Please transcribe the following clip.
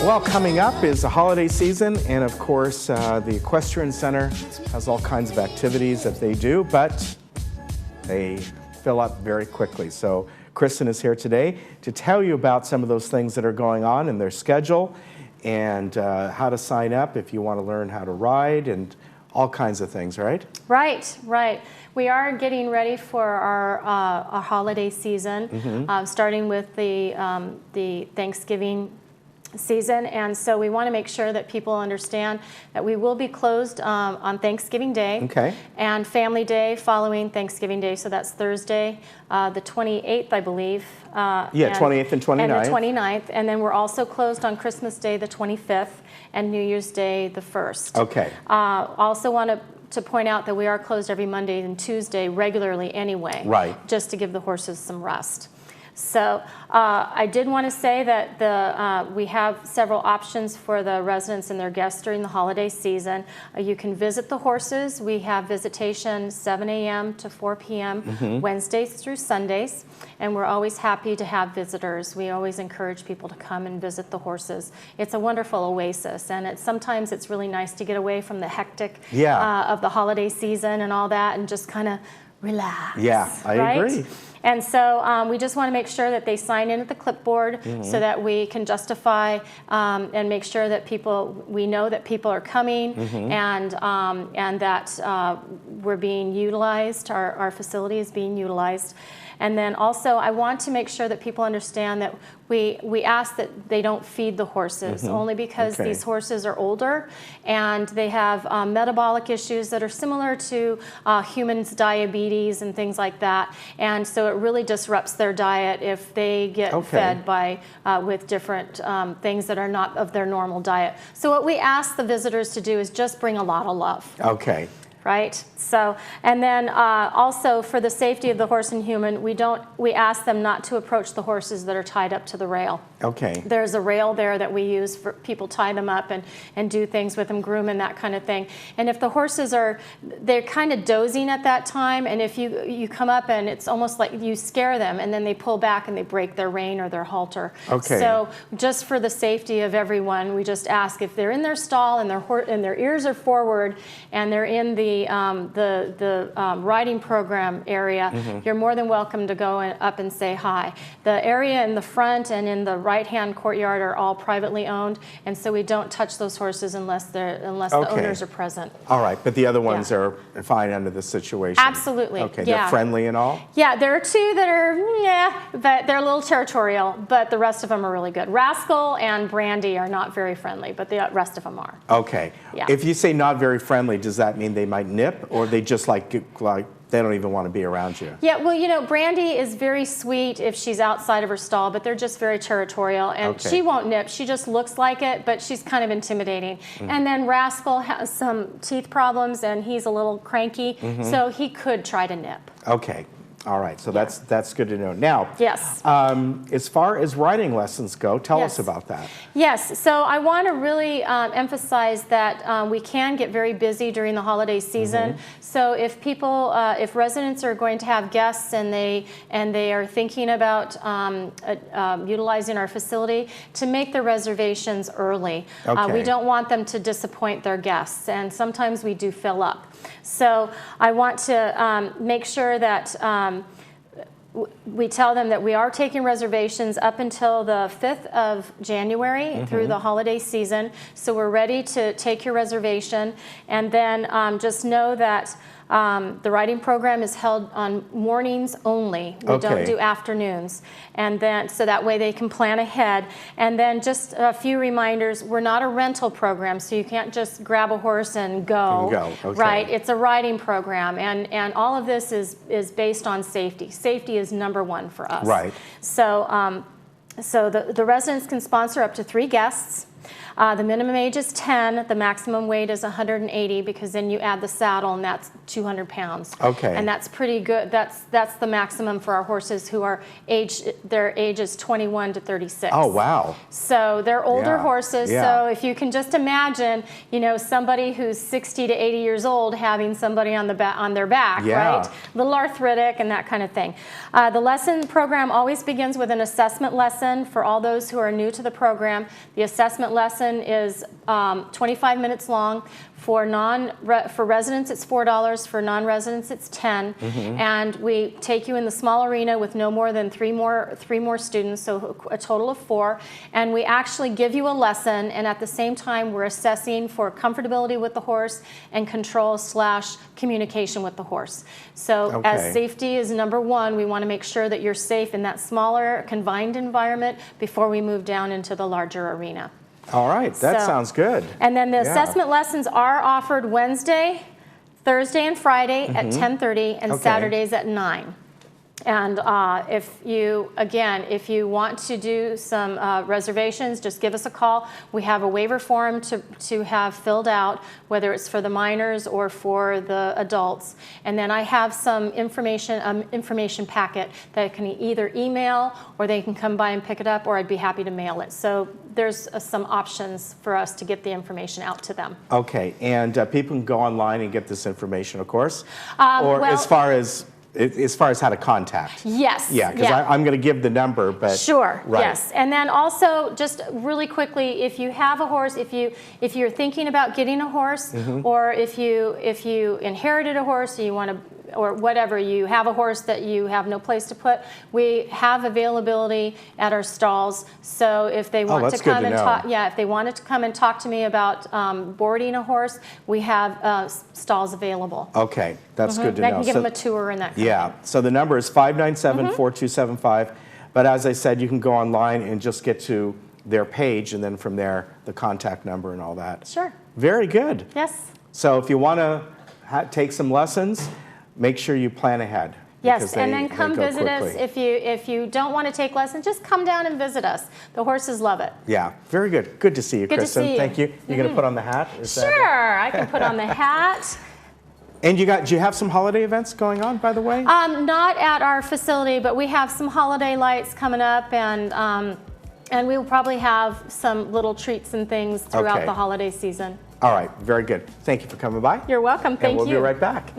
Well, coming up is the holiday season, and of course, the Equestrian Center has all kinds of activities that they do, but they fill up very quickly. So Kristen is here today to tell you about some of those things that are going on in their schedule and how to sign up if you want to learn how to ride and all kinds of things, right? Right. We are getting ready for our holiday season, starting with the Thanksgiving season, and so we want to make sure that people understand that we will be closed on Thanksgiving Day and Family Day following Thanksgiving Day, so that's Thursday the 28th, I believe. 28th and 29th. And the 29th, and then we're also closed on Christmas Day the 25th and New Year's Day the 1st. Okay. Also want to point out that we are closed every Monday and Tuesday regularly anyway, just to give the horses some rest. So I did want to say that we have several options for the residents and their guests during the holiday season. You can visit the horses. We have visitation 7 a.m. to 4 p.m. Wednesdays through Sundays, and we're always happy to have visitors. We always encourage people to come and visit the horses. It's a wonderful oasis, and sometimes it's really nice to get away from the hectic of the holiday season and all that and just kind of relax. Yeah, I agree. And so we just want to make sure that they sign in at the clipboard so that we can justify and make sure that we know that people are coming and that we're being utilized, our facility is being utilized. And then also I want to make sure that people understand that we ask that they don't feed the horses, only because these horses are older and they have metabolic issues that are similar to humans' diabetes and things like that. And so it really disrupts their diet if they get fed with different things that are not of their normal diet. So what we ask the visitors to do is just bring a lot of love. Okay. Right? So, and then also for the safety of the horse and human, we ask them not to approach the horses that are tied up to the rail. Okay. There's a rail there that we use for people tie them up and do things with them, groom and that kind of thing. And if the horses they're kind of dozing at that time, and if you come up and it's almost like you scare them and then they pull back and they break their rein or their halter. Okay. So just for the safety of everyone, we just ask if they're in their stall and their ears are forward and they're in the riding program area, you're more than welcome to go up and say hi. The area in the front and in the right-hand courtyard are all privately owned, and so we don't touch those horses unless the owners are present. All right, but the other ones are fine under the situation. Absolutely. Okay, they're friendly and all? Yeah, there are two that are, but they're a little territorial, but the rest of them are really good. Rascal and Brandy are not very friendly, but the rest of them are. Okay. Yeah. If you say not very friendly, does that mean they might nip, or they just like they don't even want to be around you? Yeah, well, Brandy is very sweet if she's outside of her stall, but they're just very territorial, and she won't nip. She just looks like it, but she's kind of intimidating. And then Rascal has some teeth problems, and he's a little cranky, so he could try to nip. Okay. All right, so that's good to know. Now, as far as riding lessons go, tell us about that. Yes, so I want to really emphasize that we can get very busy during the holiday season. So if if residents are going to have guests and they are thinking about utilizing our facility, to make their reservations early. We don't want them to disappoint their guests, and sometimes we do fill up. So I want to make sure that we tell them that we are taking reservations up until the 5th of January through the holiday season. So we're ready to take your reservation, and then just know that the riding program is held on mornings only. We don't do afternoons. And then, so that way they can plan ahead. And then just a few reminders, we're not a rental program, so you can't just grab a horse and go. Right? It's a riding program, and all of this is based on safety. Safety is number one for us. Right. So, so the residents can sponsor up to 3 guests. The minimum age is 10. The maximum weight is 180 because then you add the saddle and that's 200 pounds. Okay. And that's pretty good. That's the maximum for our horses who are their age is 21 to 36. Oh, wow. So they're older horses. Yeah. So if you can just imagine, you know, somebody who's 60 to 80 years old having somebody on their back, right? A little arthritic and that kind of thing. The lesson program always begins with an assessment lesson for all those who are new to the program. The assessment lesson is 25 minutes long. For residents, it's $4. For non-residents, it's $10. And we take you in the small arena with no more than three more students, so a total of 4. And we actually give you a lesson, and at the same time, we're assessing for comfortability with the horse and control/communication with the horse. So as safety is number one, we want to make sure that you're safe in that smaller, confined environment before we move down into the larger arena. All right, that sounds good. And then the assessment lessons are offered Wednesday, Thursday, and Friday at 10:30 and Saturdays at 9. And if you want to do some reservations, just give us a call. We have a waiver form to have filled out, whether it's for the minors or for the adults. And then I have some information packet that can either email or they can come by and pick it up, or I'd be happy to mail it. So there's some options for us to get the information out to them. Okay, and people can go online and get this information, of course, or well, as far as how to contact. Yes. Yeah, because I'm going to give the number, but sure. Right. Yes. And then also, just really quickly, if you have a horse, if you're thinking about getting a horse, or if you inherited a horse, or you want to, or whatever, you have a horse that you have no place to put, we have availability at our stalls. So if they want to come and talk, if they wanted to come and talk to me about boarding a horse, we have stalls available. Okay, that's good to know. I can give them a tour and that kind of thing. So the number is 597-4275. But as I said, you can go online and just get to their page, and then from there, the contact number and all that. Sure. Very good. Yes. So if you want to take some lessons, make sure you plan ahead. Yes, and then come visit us. If you don't want to take lessons, just come down and visit us. The horses love it. Yeah, very good. Good to see you, Kristen. Good to see you. Thank you. You're going to put on the hat? Sure, I can put on the hat. And do you have some holiday events going on, by the way? Not at our facility, but we have some holiday lights coming up, and we will probably have some little treats and things throughout the holiday season. All right, very good. Thank you for coming by. You're welcome. Thank you. And we'll be right back.